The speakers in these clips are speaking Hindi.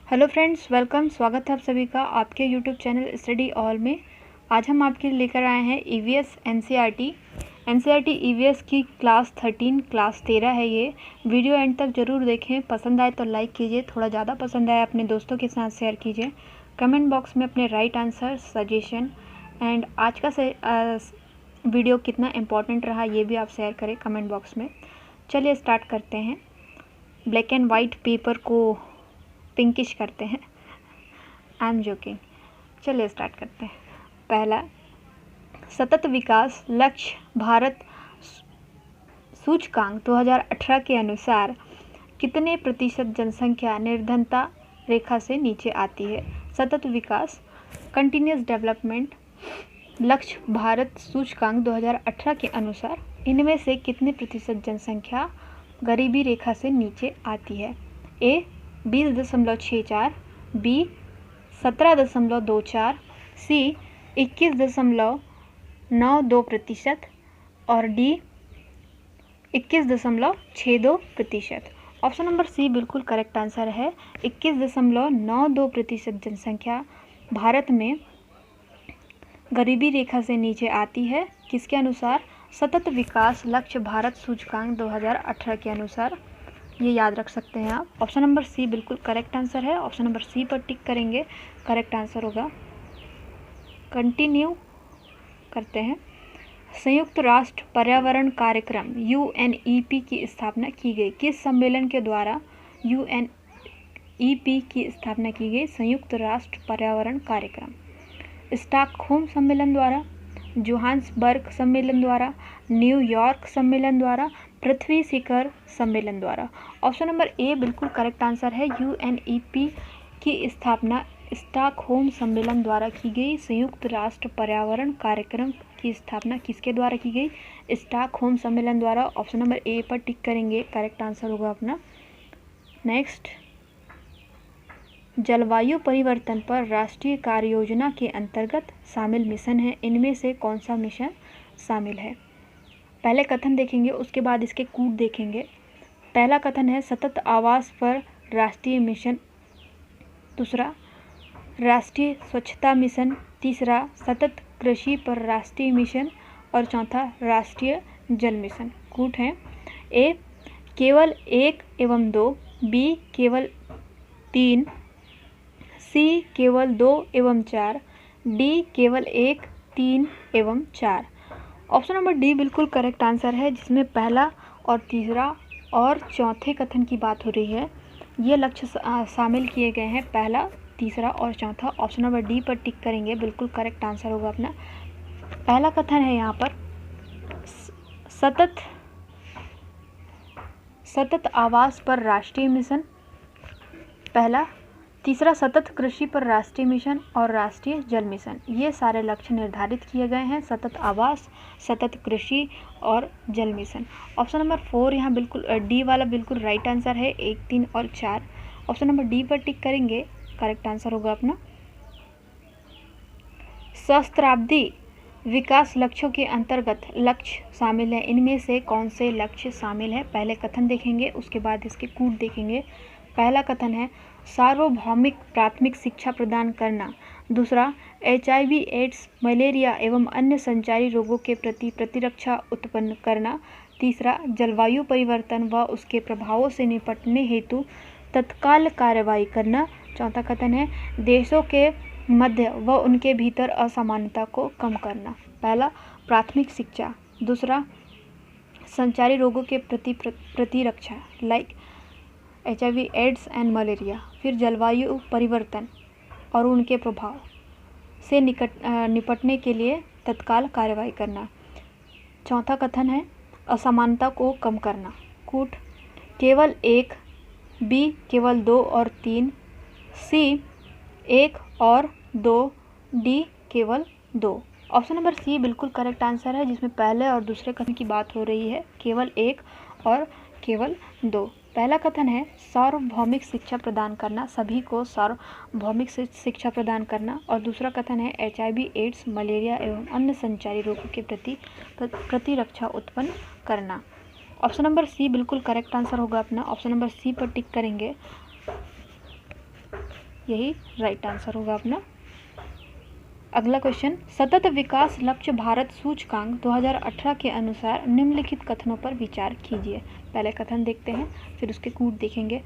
Hello friends, welcome. स्वागत है आप सभी का आपके यूट्यूब चैनल स्टडी ऑल में। आज हम आपके लिए लेकर आए हैं ईवीएस एनसीईआरटी ईवीएस की क्लास 13 क्लास 13 है। ये वीडियो एंड तक ज़रूर देखें। पसंद आए तो लाइक कीजिए, थोड़ा ज़्यादा पसंद आए अपने दोस्तों के साथ शेयर कीजिए। कमेंट बॉक्स में अपने राइट आंसर, सजेशन एंड आज का वीडियो कितना इम्पोर्टेंट रहा ये भी आप शेयर करें कमेंट बॉक्स में। चलिए स्टार्ट करते हैं। ब्लैक एंड वाइट पेपर को पिंकिश करते हैं। I am joking. चलिए स्टार्ट करते हैं। पहला, सतत विकास लक्ष्य भारत सूचकांक 2018 के अनुसार कितने प्रतिशत जनसंख्या निर्धनता रेखा से नीचे आती है? सतत विकास कंटिन्यूअस डेवलपमेंट लक्ष्य भारत सूचकांक 2018 के अनुसार इनमें से कितने प्रतिशत जनसंख्या गरीबी रेखा से नीचे आती है? ए 20.64, बी 17.24, सी 21.92% और डी 21.62%। ऑप्शन नंबर सी बिल्कुल करेक्ट आंसर है। 21.92% जनसंख्या भारत में गरीबी रेखा से नीचे आती है। किसके अनुसार? सतत विकास लक्ष्य भारत सूचकांक 2018 के अनुसार। ये याद रख सकते हैं आप। ऑप्शन नंबर सी बिल्कुल करेक्ट आंसर है। ऑप्शन नंबर सी पर टिक करेंगे, करेक्ट आंसर होगा। कंटिन्यू करते हैं। संयुक्त राष्ट्र पर्यावरण कार्यक्रम यूएनईपी की स्थापना की गई? किस सम्मेलन के द्वारा यूएनईपी की स्थापना की गई? संयुक्त राष्ट्र पर्यावरण कार्यक्रम स्टॉकहोम सम्मेलन द्वारा, जोहान्सबर्ग सम्मेलन द्वारा, न्यूयॉर्क सम्मेलन द्वारा, पृथ्वी शिखर सम्मेलन द्वारा। ऑप्शन नंबर ए बिल्कुल करेक्ट आंसर है। यूएनईपी की स्थापना स्टॉकहोम सम्मेलन द्वारा की गई। संयुक्त राष्ट्र पर्यावरण कार्यक्रम की स्थापना किसके द्वारा की गई? स्टॉकहोम सम्मेलन द्वारा। ऑप्शन नंबर ए पर टिक करेंगे, करेक्ट आंसर होगा अपना। नेक्स्ट, जलवायु परिवर्तन पर राष्ट्रीय कार्य योजना के अंतर्गत शामिल मिशन है। इनमें से कौन सा मिशन शामिल है? पहले कथन देखेंगे, उसके बाद इसके कूट देखेंगे। पहला कथन है सतत आवास पर राष्ट्रीय मिशन, दूसरा राष्ट्रीय स्वच्छता मिशन, तीसरा सतत कृषि पर राष्ट्रीय मिशन और चौथा राष्ट्रीय जल मिशन। कूट है ए केवल 1 एवं 2, बी केवल 3, सी केवल 2 एवं 4, डी केवल 1, 3 एवं 4। ऑप्शन नंबर डी बिल्कुल करेक्ट आंसर है, जिसमें पहला और तीसरा और चौथे कथन की बात हो रही है। ये लक्ष्य शामिल किए गए हैं, पहला, तीसरा और चौथा। ऑप्शन नंबर डी पर टिक करेंगे, बिल्कुल करेक्ट आंसर होगा अपना। पहला कथन है यहाँ पर सतत आवास पर राष्ट्रीय मिशन, पहला, तीसरा सतत कृषि पर राष्ट्रीय मिशन और राष्ट्रीय जल मिशन। ये सारे लक्ष्य निर्धारित किए गए हैं, सतत आवास, सतत कृषि और जल मिशन। ऑप्शन नंबर 4 यहाँ बिल्कुल डी वाला बिल्कुल राइट आंसर है। 1, 3 और 4। ऑप्शन नंबर डी पर टिक करेंगे, करेक्ट आंसर होगा अपना। सहस्त्राब्दी विकास लक्ष्यों के अंतर्गत लक्ष्य शामिल है। इनमें से कौन से लक्ष्य शामिल है? पहले कथन देखेंगे, उसके बाद इसके कूट देखेंगे। पहला कथन है सार्वभौमिक प्राथमिक शिक्षा प्रदान करना, दूसरा HIV एड्स मलेरिया एवं अन्य संचारी रोगों के प्रति प्रतिरक्षा उत्पन्न करना, तीसरा जलवायु परिवर्तन व उसके प्रभावों से निपटने हेतु तत्काल कार्रवाई करना, चौथा कथन है देशों के मध्य व उनके भीतर असमानता को कम करना। पहला प्राथमिक शिक्षा, दूसरा संचारी रोगों के प्रति प्रतिरक्षा like HIV AIDS and malaria, फिर जलवायु परिवर्तन और उनके प्रभाव से निपटने के लिए तत्काल कार्रवाई करना, चौथा कथन है असमानता को कम करना। कूट केवल 1, बी केवल 2 और 3, सी 1 और 2, डी केवल 2। ऑप्शन नंबर सी बिल्कुल करेक्ट आंसर है, जिसमें पहले और दूसरे कथन की बात हो रही है, केवल 1 और केवल 2। पहला कथन है सार्वभौमिक शिक्षा प्रदान करना, सभी को सार्वभौमिक शिक्षा प्रदान करना, और दूसरा कथन है HIV एड्स मलेरिया एवं अन्य संचारी रोगों के प्रति प्रतिरक्षा उत्पन्न करना। ऑप्शन नंबर सी बिल्कुल करेक्ट आंसर होगा अपना। ऑप्शन नंबर सी पर टिक करेंगे। यही राइट आंसर होगा अपना। अगला क्वेश्चन, सतत विकास लक्ष्य भारत सूचकांक 2018 के अनुसार निम्नलिखित कथनों पर विचार कीजिए। पहले कथन देखते हैं, फिर उसके कूट देखेंगे।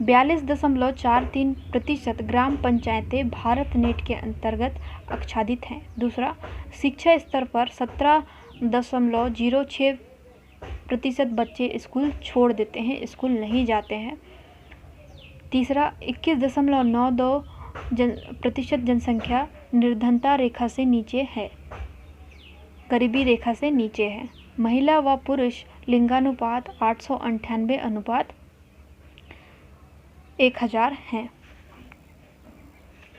42.43% ग्राम पंचायतें भारत नेट के अंतर्गत आच्छादित हैं। दूसरा, शिक्षा स्तर पर 17.06% बच्चे स्कूल छोड़ देते हैं, स्कूल नहीं जाते हैं। तीसरा, 21.92% जनसंख्या निर्धनता रेखा से नीचे है, गरीबी रेखा से नीचे है। महिला व पुरुष लिंगानुपात 898/1000 हैं।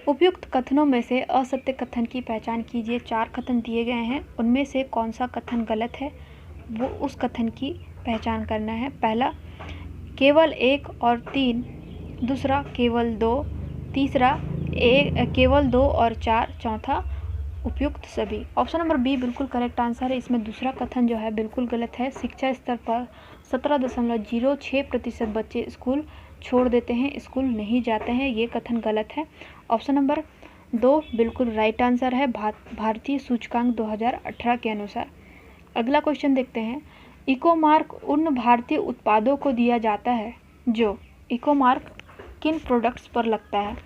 उपयुक्त कथनों में से असत्य कथन की पहचान कीजिए। 4 कथन दिए गए हैं, उनमें से कौन सा कथन गलत है वो उस कथन की पहचान करना है। पहला, केवल 1 और 3। दूसरा, केवल 2। तीसरा, केवल 2 और 4। चौथा, उपयुक्त सभी। ऑप्शन नंबर बी बिल्कुल करेक्ट आंसर है। इसमें दूसरा कथन जो है बिल्कुल गलत है। शिक्षा स्तर पर 17.06% बच्चे स्कूल छोड़ देते हैं, स्कूल नहीं जाते हैं, ये कथन गलत है। ऑप्शन नंबर 2 बिल्कुल राइट आंसर है, भारतीय सूचकांक 2018 के अनुसार। अगला क्वेश्चन देखते हैं। इको मार्क उन भारतीय उत्पादों को दिया जाता है जो इको मार्क किन प्रोडक्ट्स पर लगता है?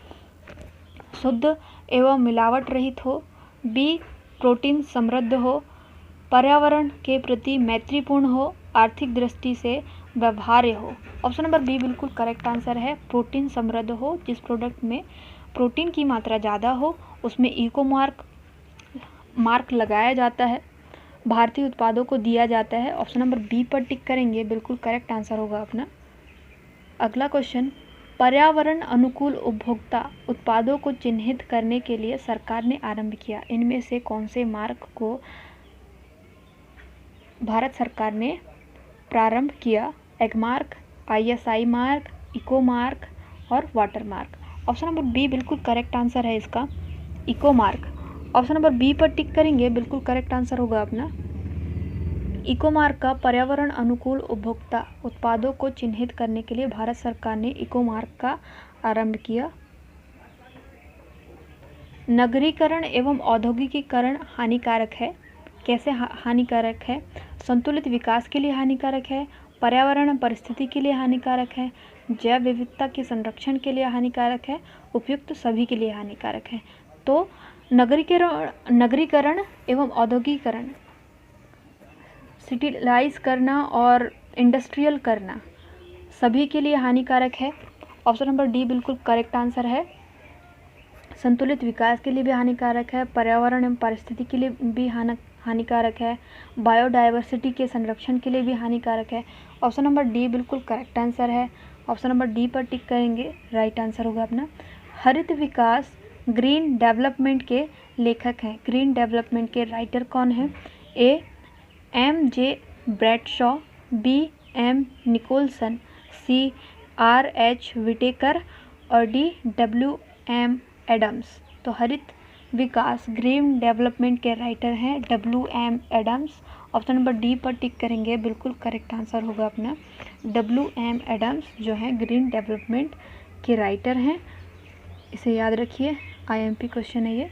शुद्ध एवं मिलावट रहित हो, बी प्रोटीन समृद्ध हो, पर्यावरण के प्रति मैत्रीपूर्ण हो, आर्थिक दृष्टि से व्यवहार्य हो। ऑप्शन नंबर बी बिल्कुल करेक्ट आंसर है, प्रोटीन समृद्ध हो। जिस प्रोडक्ट में प्रोटीन की मात्रा ज़्यादा हो उसमें इको मार्क लगाया जाता है, भारतीय उत्पादों को दिया जाता है। ऑप्शन नंबर बी पर टिक करेंगे, बिल्कुल करेक्ट आंसर होगा अपना। अगला क्वेश्चन, पर्यावरण अनुकूल उपभोक्ता उत्पादों को चिन्हित करने के लिए सरकार ने आरंभ किया। इनमें से कौन से मार्क को भारत सरकार ने प्रारंभ किया? Agmark, ISI mark, eco mark और water mark. Option number B बिल्कुल करेक्ट आंसर है इसका, eco mark. Option number B पर टिक करेंगे, बिल्कुल करेक्ट आंसर होगा अपना। इको मार्क का पर्यावरण अनुकूल उपभोक्ता उत्पादों को चिन्हित करने के लिए भारत सरकार ने इको मार्क का आरंभ किया। नगरीकरण एवं औद्योगिकीकरण हानिकारक है। कैसे हानिकारक है? संतुलित विकास के लिए हानिकारक है, पर्यावरण परिस्थिति के लिए हानिकारक है, जैव विविधता के संरक्षण के लिए हानिकारक है, उपयुक्त सभी के लिए हानिकारक है। तो नगरीकरण एवं औद्योगिकीकरण, सिटीलाइज करना और इंडस्ट्रियल करना सभी के लिए हानिकारक है। ऑप्शन नंबर डी बिल्कुल करेक्ट आंसर है। संतुलित विकास के लिए भी हानिकारक है, पर्यावरण एवं परिस्थिति के लिए भी हानिकारक है, बायोडायवर्सिटी के संरक्षण के लिए भी हानिकारक है। ऑप्शन नंबर डी बिल्कुल करेक्ट आंसर है। ऑप्शन नंबर डी पर टिक करेंगे, राइट आंसर होगा अपना। हरित विकास ग्रीन डेवलपमेंट के लेखक हैं। ग्रीन डेवलपमेंट के राइटर कौन हैं? A MJ Bradshaw, B M Nicholson, C RH Whitaker और D WM एडम्स। तो हरित विकास ग्रीन डेवलपमेंट के राइटर हैं WM Adams. Option number d पर टिक करेंगे, बिल्कुल करेक्ट आंसर होगा अपना। WM एडम्स जो हैं ग्रीन डेवलपमेंट के राइटर हैं, इसे याद रखिए, IMP क्वेश्चन है ये।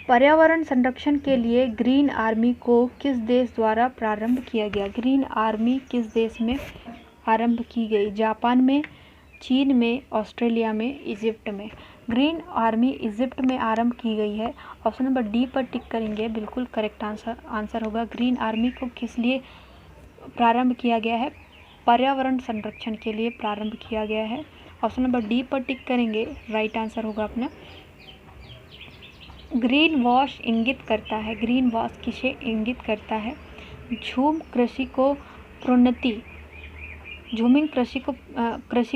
पर्यावरण संरक्षण के लिए ग्रीन आर्मी को किस देश द्वारा प्रारंभ किया गया? ग्रीन आर्मी किस देश में आरंभ की गई? जापान में, चीन में, ऑस्ट्रेलिया में, इजिप्ट में। ग्रीन आर्मी इजिप्ट में आरंभ की गई है। ऑप्शन नंबर डी पर टिक करेंगे, बिल्कुल करेक्ट आंसर होगा। ग्रीन आर्मी को किस लिए प्रारंभ किया गया है? पर्यावरण संरक्षण के लिए प्रारंभ किया गया है। ऑप्शन नंबर डी पर टिक करेंगे, राइट आंसर होगा अपना। ग्रीन वॉश इंगित करता है, ग्रीन वॉश किसे इंगित करता है? झूम कृषि को प्रोन्नति, झूमिंग कृषि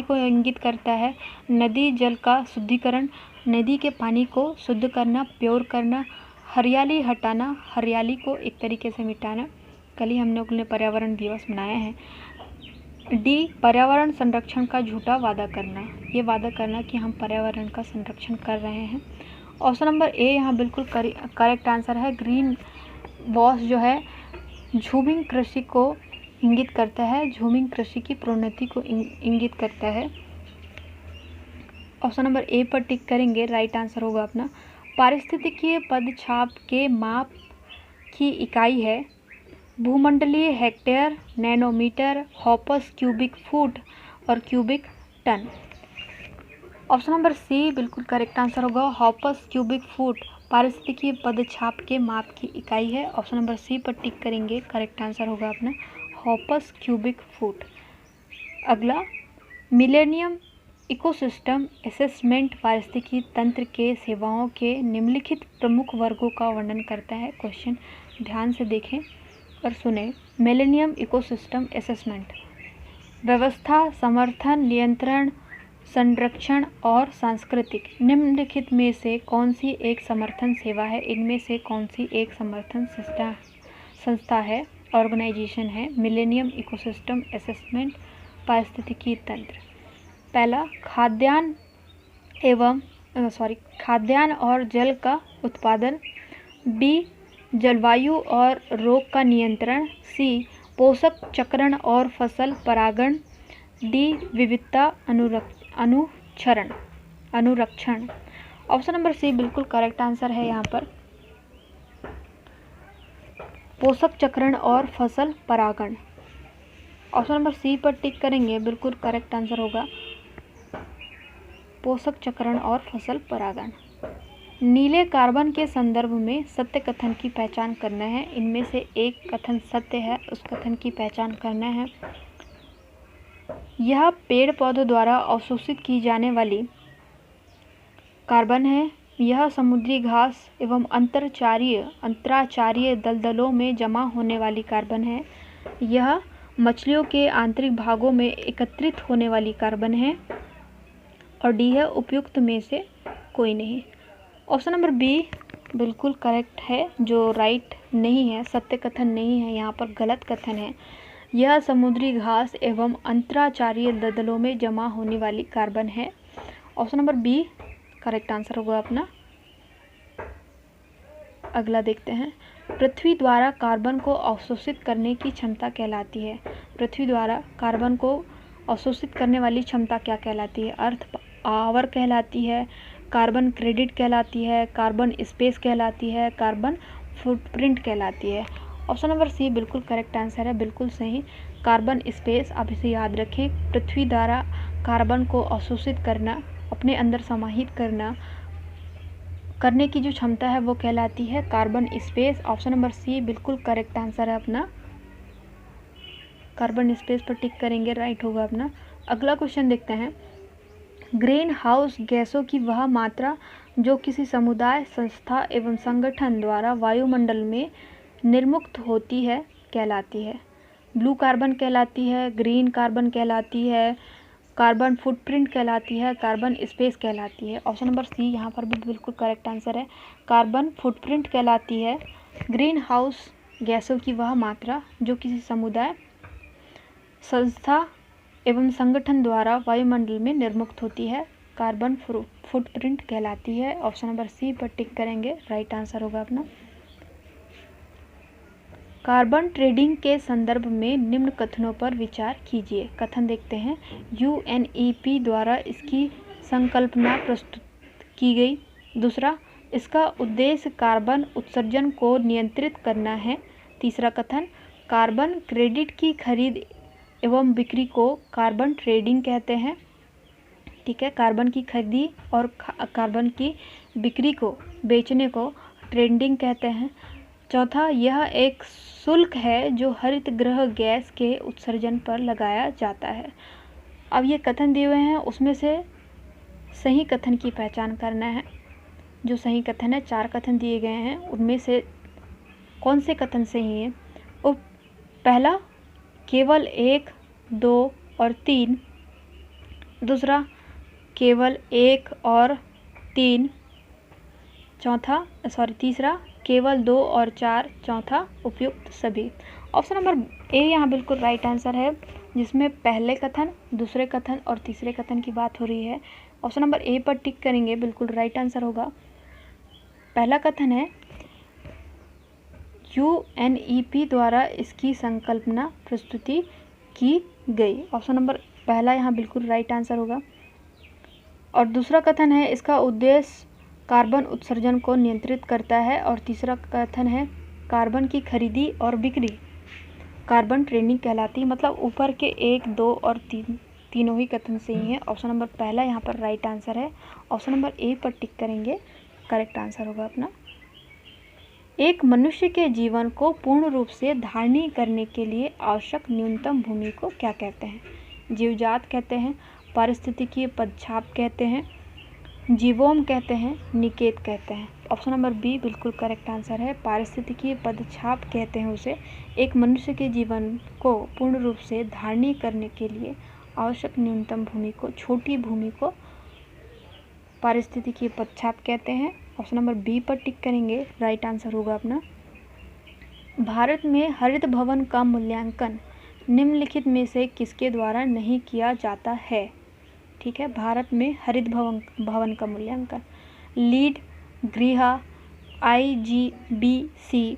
को इंगित करता है। नदी जल का शुद्धिकरण, नदी के पानी को शुद्ध करना, प्योर करना। हरियाली हटाना, हरियाली को एक तरीके से मिटाना। कल ही हम लोग ने पर्यावरण दिवस मनाया है। डी पर्यावरण संरक्षण का झूठा वादा करना, ये वादा करना कि हम पर्यावरण का संरक्षण कर रहे हैं। ऑप्शन नंबर ए यहाँ बिल्कुल करेक्ट आंसर है। ग्रीन वॉश जो है झूमिंग कृषि को इंगित करता है, झूमिंग कृषि की प्रोन्नति को इंगित करता है। ऑप्शन नंबर ए पर टिक करेंगे, राइट आंसर होगा अपना। पारिस्थितिकीय पदछाप के माप की इकाई है भूमंडलीय hectare, nanometre, hoppus cubic foot और क्यूबिक टन। ऑप्शन नंबर सी बिल्कुल करेक्ट आंसर होगा। हॉपर्स क्यूबिक फुट पारिस्थितिकीय पदछाप के माप की इकाई है। ऑप्शन नंबर सी पर टिक करेंगे, करेक्ट आंसर होगा अपना हॉपर्स क्यूबिक फुट। अगला, मिलेनियम इकोसिस्टम असेसमेंट पारिस्थितिकी तंत्र के सेवाओं के निम्नलिखित प्रमुख वर्गों का वर्णन करता है। क्वेश्चन ध्यान से देखें और सुने। मिलेनियम इकोसिस्टम असेसमेंट व्यवस्था, समर्थन, नियंत्रण, संरक्षण और सांस्कृतिक। निम्नलिखित में से कौन सी एक समर्थन सेवा है? इनमें से कौन सी एक समर्थन संस्था है, ऑर्गेनाइजेशन है मिलेनियम इकोसिस्टम असेसमेंट पारिस्थितिकी तंत्र? पहला, खाद्यान्न और जल का उत्पादन। बी, जलवायु और रोग का नियंत्रण। सी, पोषक चक्रण और फसल परागण। डी, विविधता अनुरक्षण। ऑप्शन नंबर सी बिल्कुल करेक्ट आंसर है यहाँ पर, पोषक चक्रण और फसल परागण। ऑप्शन नंबर सी पर टिक करेंगे, बिल्कुल करेक्ट आंसर होगा पोषक चक्रण और फसल परागण। नीले कार्बन के संदर्भ में सत्य कथन की पहचान करना है। इनमें से एक कथन सत्य है, उस कथन की पहचान करना है। यह पेड़ पौधों द्वारा अवशोषित की जाने वाली कार्बन है। यह समुद्री घास एवं अंतराचारीय दलदलों में जमा होने वाली कार्बन है। यह मछलियों के आंतरिक भागों में एकत्रित होने वाली कार्बन है। और डी है उपयुक्त में से कोई नहीं। ऑप्शन नंबर बी बिल्कुल करेक्ट है, जो राइट नहीं है, सत्य कथन नहीं है, यहाँ पर गलत कथन है। यह समुद्री घास एवं अंतराचारीय दलदलों में जमा होने वाली कार्बन है। Option number b correct answer होगा अपना। अगला देखते हैं, पृथ्वी द्वारा कार्बन को अवशोषित करने की क्षमता कहलाती है। पृथ्वी द्वारा कार्बन को अवशोषित करने वाली क्षमता क्या कहलाती है? अर्थ आवर कहलाती है, कार्बन क्रेडिट कहलाती है, कार्बन स्पेस कहलाती है, कार्बन फुटप्रिंट कहलाती है। ऑप्शन नंबर सी बिल्कुल करेक्ट आंसर है, बिल्कुल सही, कार्बन स्पेस। आप इसे याद रखें, पृथ्वी द्वारा कार्बन को अवशोषित करना, अपने अंदर समाहित करने की जो क्षमता है वो कहलाती है कार्बन स्पेस। ऑप्शन नंबर सी बिल्कुल करेक्ट आंसर है अपना, कार्बन स्पेस पर टिक करेंगे, राइट होगा अपना। अगला क्वेश्चन देखते हैं, ग्रीन हाउस गैसों की वह मात्रा जो किसी समुदाय, संस्था एवं संगठन द्वारा वायुमंडल में निर्मुक्त होती है कहलाती है। ब्लू कार्बन कहलाती है, ग्रीन कार्बन कहलाती है, कार्बन फुटप्रिंट कहलाती है, कार्बन स्पेस कहलाती है। ऑप्शन नंबर सी यहाँ पर भी बिल्कुल करेक्ट आंसर है, कार्बन फुटप्रिंट कहलाती है। ग्रीन हाउस गैसों की वह मात्रा जो किसी समुदाय, संस्था एवं संगठन द्वारा वायुमंडल में निर्मुक्त होती है, कार्बन फुटप्रिंट कहलाती है। ऑप्शन नंबर सी पर टिक करेंगे, राइट आंसर होगा अपना। कार्बन ट्रेडिंग के संदर्भ में निम्न कथनों पर विचार कीजिए। कथन देखते हैं, यूएनईपी द्वारा इसकी संकल्पना प्रस्तुत की गई। दूसरा, इसका उद्देश्य कार्बन उत्सर्जन को नियंत्रित करना है। तीसरा कथन, कार्बन क्रेडिट की खरीद एवं बिक्री को कार्बन ट्रेडिंग कहते हैं। ठीक है, कार्बन की खरीदी और कार्बन की बिक्री को, बेचने को ट्रेडिंग कहते हैं। चौथा, यह एक शुल्क है जो हरित गृह गैस के उत्सर्जन पर लगाया जाता है। अब ये कथन दिए हुए हैं, उसमें से सही कथन की पहचान करना है। जो सही कथन है, 4 कथन दिए गए हैं, उनमें से कौन से कथन सही है? पहला, केवल 1, 2 और 3। दूसरा, केवल 1 और 3। तीसरा, केवल 2 और 4। चौथा, उपयुक्त सभी। ऑप्शन नंबर ए यहाँ बिल्कुल राइट आंसर है, जिसमें पहले कथन, दूसरे कथन और तीसरे कथन की बात हो रही है। ऑप्शन नंबर ए पर टिक करेंगे, बिल्कुल राइट आंसर होगा। पहला कथन है, यूएनईपी द्वारा इसकी संकल्पना प्रस्तुति की गई। ऑप्शन नंबर पहला यहाँ बिल्कुल राइट आंसर होगा। और दूसरा कथन है इसका उद्देश्य कार्बन उत्सर्जन को नियंत्रित करता है। और तीसरा कथन है कार्बन की खरीदी और बिक्री कार्बन ट्रेडिंग कहलाती है। मतलब ऊपर के 1, 2 और 3 तीनों ही कथन सही हैं। ऑप्शन नंबर पहला यहाँ पर राइट आंसर है। ऑप्शन नंबर ए पर टिक करेंगे, करेक्ट आंसर होगा अपना। एक मनुष्य के जीवन को पूर्ण रूप से धारणीय करने के लिए आवश्यक न्यूनतम भूमि को क्या कहते हैं? जीवजात कहते हैं, पारिस्थितिकीय पदछाप कहते हैं, जीवोम कहते हैं, निकेत कहते हैं। ऑप्शन नंबर बी बिल्कुल करेक्ट आंसर है। पारिस्थितिकीय पदछाप कहते हैं उसे। एक मनुष्य के जीवन को पूर्ण रूप से धारणीय करने के लिए आवश्यक न्यूनतम भूमि को, छोटी भूमि को पारिस्थितिकीय पदछाप कहते हैं। ऑप्शन नंबर बी पर टिक करेंगे, राइट आंसर होगा अपना। भारत में हरित भवन का मूल्यांकन निम्नलिखित में से किसके द्वारा नहीं किया जाता है? ठीक है, भारत में हरित भवन का मूल्यांकन लीड, गृहा, IGBC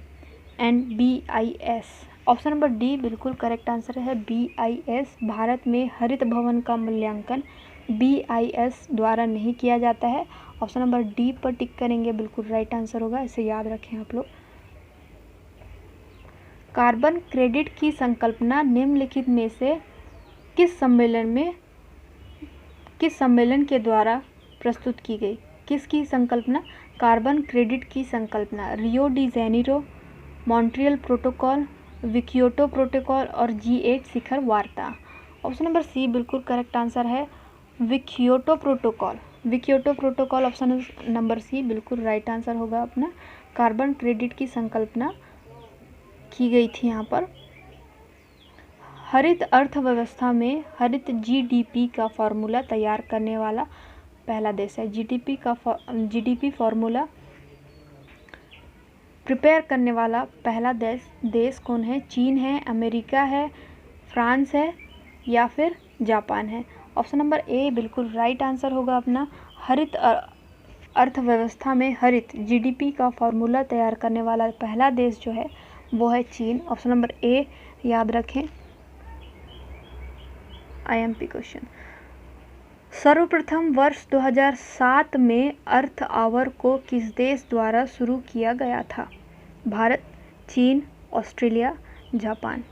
and BIS। Option number D बिल्कुल करेक्ट आंसर है, BIS। भारत में हरित भवन का मूल्यांकन BIS द्वारा नहीं किया जाता है। ऑप्शन नंबर डी पर टिक करेंगे, बिल्कुल राइट आंसर होगा, इसे याद रखें आप लोग। कार्बन क्रेडिट की संकल्पना निम्नलिखित में से किस सम्मेलन के द्वारा प्रस्तुत की गई? किसकी संकल्पना? कार्बन क्रेडिट की संकल्पना Rio de Janeiro, Montreal Protocol, Kyoto Protocol और G8 शिखर वार्ता। ऑप्शन नंबर सी बिल्कुल करेक्ट आंसर है, Kyoto Protocol. Kyoto Protocol option number सी बिल्कुल राइट आंसर होगा अपना। कार्बन क्रेडिट की संकल्पना की गई थी यहाँ पर। हरित अर्थव्यवस्था में हरित GDP का फॉर्मूला तैयार करने वाला पहला देश है। GDP फॉर्मूला प्रिपेयर करने वाला पहला देश कौन है? चीन है, अमेरिका है, फ्रांस है या फिर जापान है? ऑप्शन नंबर ए बिल्कुल राइट आंसर होगा अपना। हरित अर्थव्यवस्था में हरित GDP का फॉर्मूला तैयार करने वाला पहला देश जो है वो है चीन। ऑप्शन नंबर ए याद रखें, IMP क्वेश्चन। सर्वप्रथम वर्ष 2007 में अर्थ आवर को किस देश द्वारा शुरू किया गया था? भारत, चीन, ऑस्ट्रेलिया, जापान।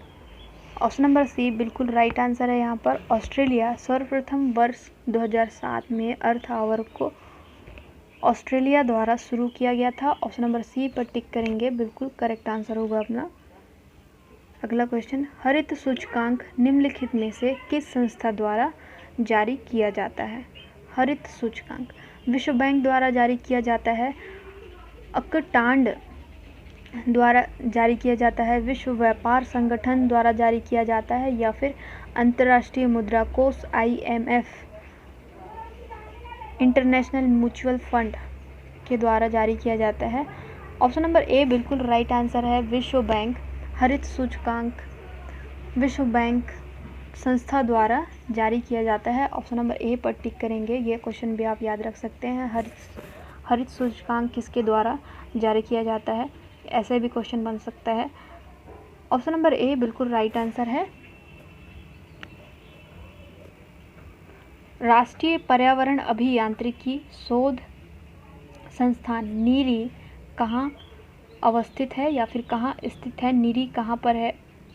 ऑप्शन नंबर सी बिल्कुल राइट आंसर है यहाँ पर, ऑस्ट्रेलिया। सर्वप्रथम वर्ष 2007 में अर्थ आवर को ऑस्ट्रेलिया द्वारा शुरू किया गया था। ऑप्शन नंबर सी पर टिक करेंगे, बिल्कुल करेक्ट आंसर होगा अपना। अगला क्वेश्चन, हरित सूचकांक निम्नलिखित में से किस संस्था द्वारा जारी किया जाता है? हरित सूचकांक विश्व बैंक द्वारा जारी किया जाता है, अक्टांड द्वारा जारी किया जाता है, विश्व व्यापार संगठन द्वारा जारी किया जाता है या फिर अंतर्राष्ट्रीय मुद्रा कोष IMF, इंटरनेशनल म्यूचुअल फंड के द्वारा जारी किया जाता है? ऑप्शन नंबर ए बिल्कुल राइट आंसर है, विश्व बैंक। हरित सूचकांक विश्व बैंक संस्था द्वारा जारी किया जाता है। ऑप्शन नंबर ए पर टिक करेंगे, ये क्वेश्चन भी आप याद रख सकते हैं। हरित सूचकांक किसके द्वारा जारी किया जाता है, ऐसे भी क्वेश्चन बन सकता है। ऑप्शन नंबर ए बिल्कुल राइट आंसर है। राष्ट्रीय पर्यावरण अभियांत्रिकी शोध संस्थान नीरी कहाँ अवस्थित है या फिर कहाँ स्थित है? नीरी कहाँ पर है,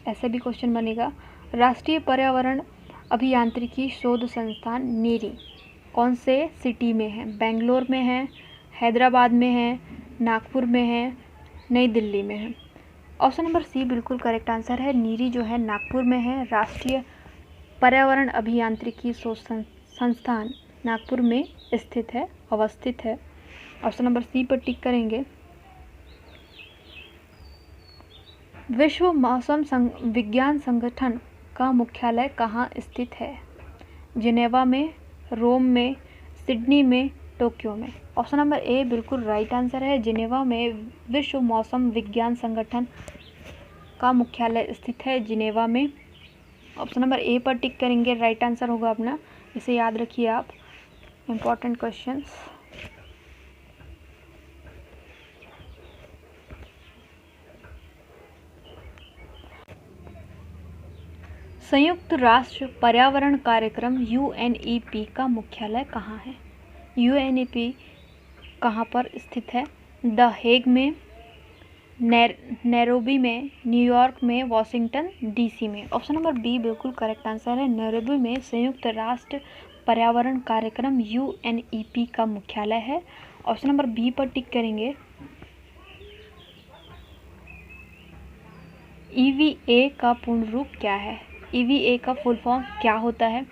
ऐसे भी क्वेश्चन बनेगा। राष्ट्रीय पर्यावरण अभियांत्रिकी शोध संस्थान नीरी कौन से सिटी में है? बेंगलोर में है, हैदराबाद में है, नागपुर में है, नई दिल्ली में है? ऑप्शन नंबर सी बिल्कुल करेक्ट आंसर है, नीरी जो है नागपुर में है। राष्ट्रीय पर्यावरण अभियांत्रिकी शोध संस्थान नागपुर में स्थित है, अवस्थित है। ऑप्शन नंबर सी पर टिक करेंगे। विश्व मौसम विज्ञान संगठन का मुख्यालय कहाँ स्थित है? जिनेवा में, रोम में, सिडनी में, टोक्यो में? ऑप्शन नंबर ए बिल्कुल राइट आंसर है, जिनेवा में विश्व मौसम विज्ञान संगठन का मुख्यालय स्थित है, जिनेवा में। ऑप्शन नंबर ए पर टिक करेंगे, राइट आंसर होगा अपना, इसे याद रखिए आप, इम्पॉर्टेंट क्वेश्चंस। संयुक्त राष्ट्र पर्यावरण कार्यक्रम UNEP का मुख्यालय कहाँ है? UNEP कहाँ पर स्थित है? द हेग में, नैरोबी में, न्यूयॉर्क में, वॉशिंगटन DC में। ऑप्शन नंबर बी बिल्कुल करेक्ट आंसर है। नैरोबी में संयुक्त राष्ट्र पर्यावरण कार्यक्रम UNEP का मुख्यालय है। ऑप्शन नंबर बी पर टिक करेंगे। EVA का पूर्ण रूप क्या है? EVA का फुल फॉर्म क्या होता है?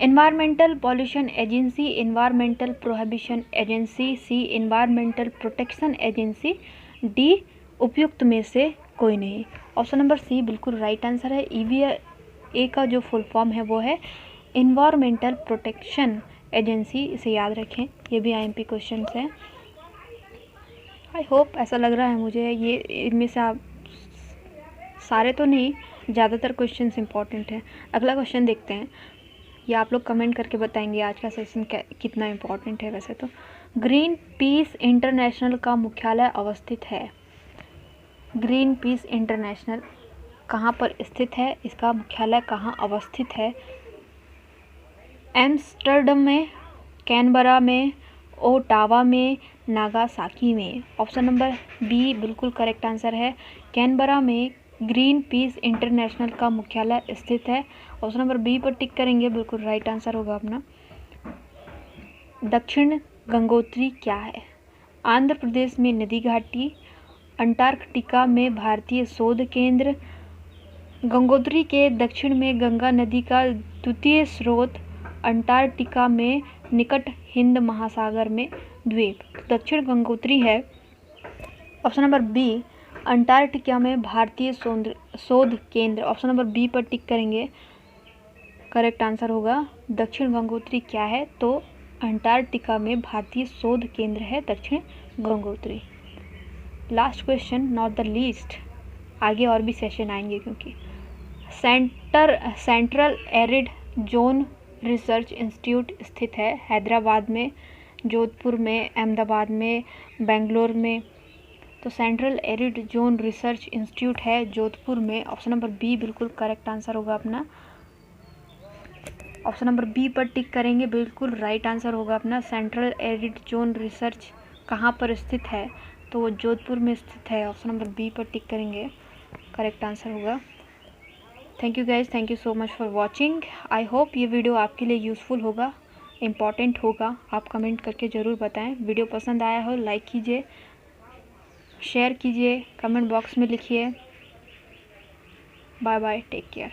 Environmental pollution agency, environmental prohibition agency, C environmental protection agency, D उपयुक्त में से कोई नहीं। ऑप्शन नंबर सी बिल्कुल राइट आंसर है। EVA का जो फुल फॉर्म है वो है एनवायरमेंटल प्रोटेक्शन एजेंसी, इसे याद रखें। ये भी IMP क्वेश्चन है। आई होप ऐसा लग रहा है मुझे ये इनमें से आप सारे तो नहीं, ज़्यादातर क्वेश्चंस इंपॉर्टेंट हैं। अगला क्वेश्चन देखते हैं, ये आप लोग कमेंट करके बताएंगे आज का सेशन कितना इम्पोर्टेंट है। वैसे तो ग्रीन पीस इंटरनेशनल का मुख्यालय अवस्थित है। ग्रीन पीस इंटरनेशनल कहाँ पर स्थित है? इसका मुख्यालय कहाँ अवस्थित है? एम्स्टर्डम में, कैनबरा में, ओटावा में, नागासाकी में। ऑप्शन नंबर बी बिल्कुल करेक्ट आंसर है। कैनबरा में ग्रीन पीस इंटरनेशनल का मुख्यालय स्थित है। ऑप्शन नंबर बी पर टिक करेंगे, बिल्कुल राइट आंसर होगा अपना। दक्षिण गंगोत्री क्या है? आंध्र प्रदेश में नदी घाटी, अंटार्कटिका में भारतीय शोध केंद्र, गंगोत्री के दक्षिण में गंगा नदी का द्वितीय स्रोत, अंटार्कटिका में निकट हिंद महासागर में द्वीप। दक्षिण गंगोत्री है ऑप्शन नंबर बी, अंटार्कटिका में भारतीय शोध केंद्र। ऑप्शन नंबर बी पर टिक करेंगे, करेक्ट आंसर होगा। दक्षिण गंगोत्री क्या है? तो अंटार्कटिका में भारतीय शोध केंद्र है दक्षिण Gangotri. Last question not the least, आगे और भी सेशन आएंगे क्योंकि central arid zone research institute स्थित है हैदराबाद में, जोधपुर में, अहमदाबाद में, बेंगलोर में। तो central arid zone research institute है जोधपुर में। ऑप्शन नंबर बी बिल्कुल करेक्ट आंसर होगा अपना। ऑप्शन नंबर बी पर टिक करेंगे, बिल्कुल राइट आंसर होगा अपना। सेंट्रल एरिड जोन रिसर्च कहाँ पर स्थित है? तो वो जोधपुर में स्थित है। ऑप्शन नंबर बी पर टिक करेंगे, करेक्ट आंसर होगा। Thank you guys, thank you so much for watching. I hope ये वीडियो आपके लिए यूज़फुल होगा, इम्पॉर्टेंट होगा। आप कमेंट करके ज़रूर बताएं। वीडियो पसंद आया हो लाइक कीजिए, शेयर कीजिए, कमेंट बॉक्स में लिखिए। Bye bye, take care.